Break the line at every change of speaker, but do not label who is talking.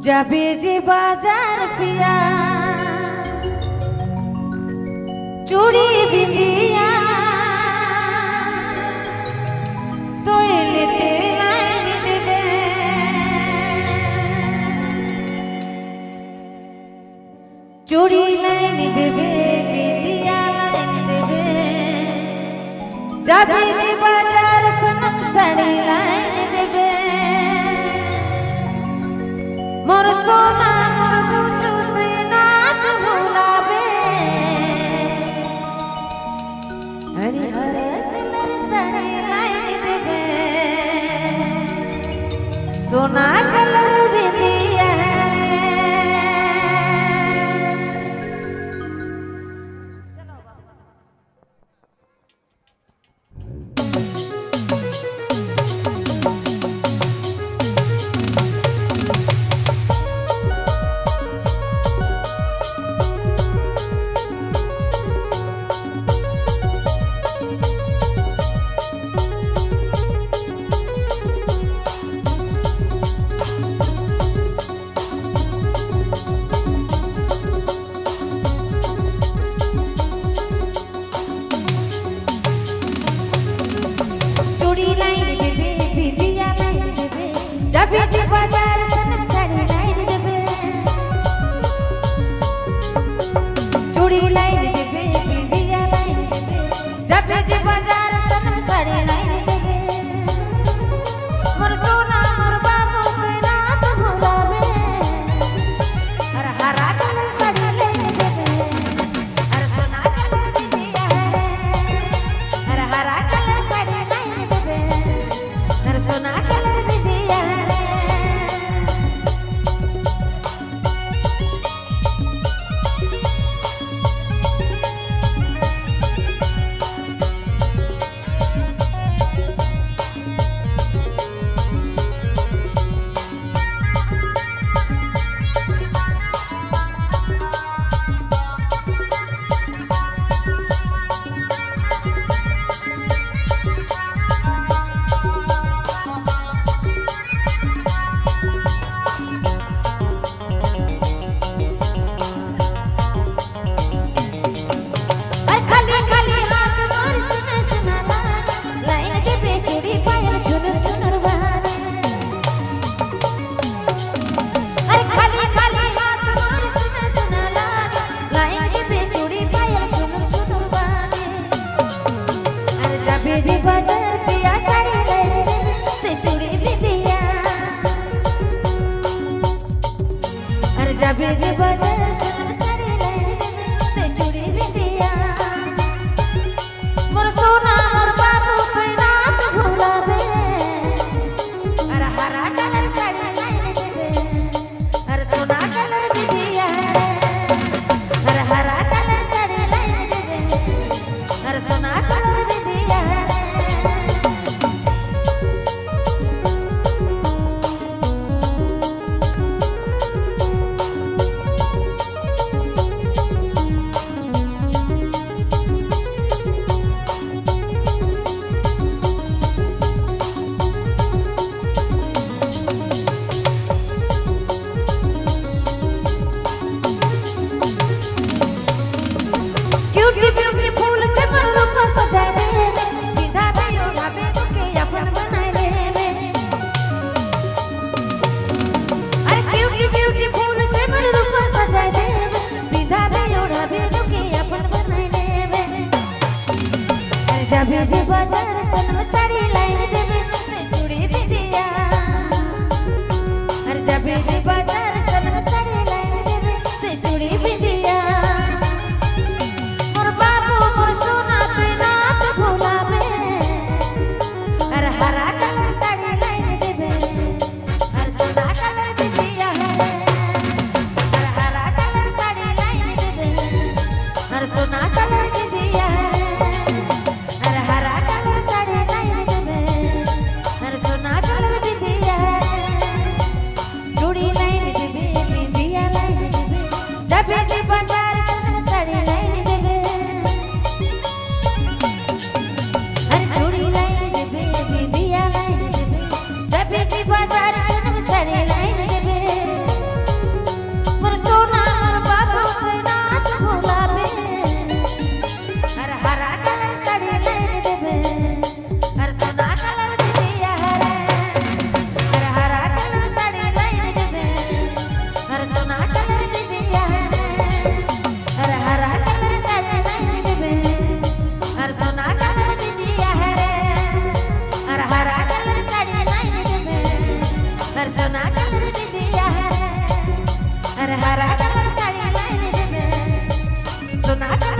যাবে যে বাজার পিয়া চুড়ি বিন্দিয়া তোইলেতে লাইন দেবে চুড়ি লাইন দেবে বিন্দিয়া লাইন দেবে যাবে যে বাজার সনম শাড়ি লাইন দেবে मोर सोना मोर मुझुत नाथ भुलावे हरी हर कलर साड़ी लाइन देवे सोना कलर बिंदिया रे बीच बाजार सनम साड़ी लाइन देवे चूड़ी लाइन देवे बिंदिया लाइन देवे जब बीच बाजार सनम साड़ी लाइन देवे मोर सोना मोर बाबू के रात भुलावे हर हरा कलर साड़ी लाइन देवे हर सोना कलर बिंदिया हर हरा कलर साड़ी लाइन देवे हर सोना कलर बिंदिया बाजार पिया साड़ी लाइन देवे ते चूड़ी बिंदिया अरे जाबे जे बाजार सनम साड़ी लाइन देवे ते चूड़ी बिंदिया मोर सोना मोर बाबू के रात भुलावे अरे हरा कलर साड़ी लाइन देवे अरे सोना कलर बिंदिया अरे हरा कलर साड़ी लाइन देवे अरे सोना कलर बिंदिया जाबे जे बाजार सनम साड़ी लाइन देवे ते चूड़ी बिंदिया हर जाबे जे बाजार सनम साड़ी लाइन देवे ते चूड़ी बिंदिया मोर बाबू मोर सोना ते रात भुलावे हर हरा कलर साड़ी लाइन देवे हर सोना कलर बिंदिया हर हरा कलर साड़ी लाइन देवे हर सोना कलर बिंदिया हरा कलर साड़ी सोना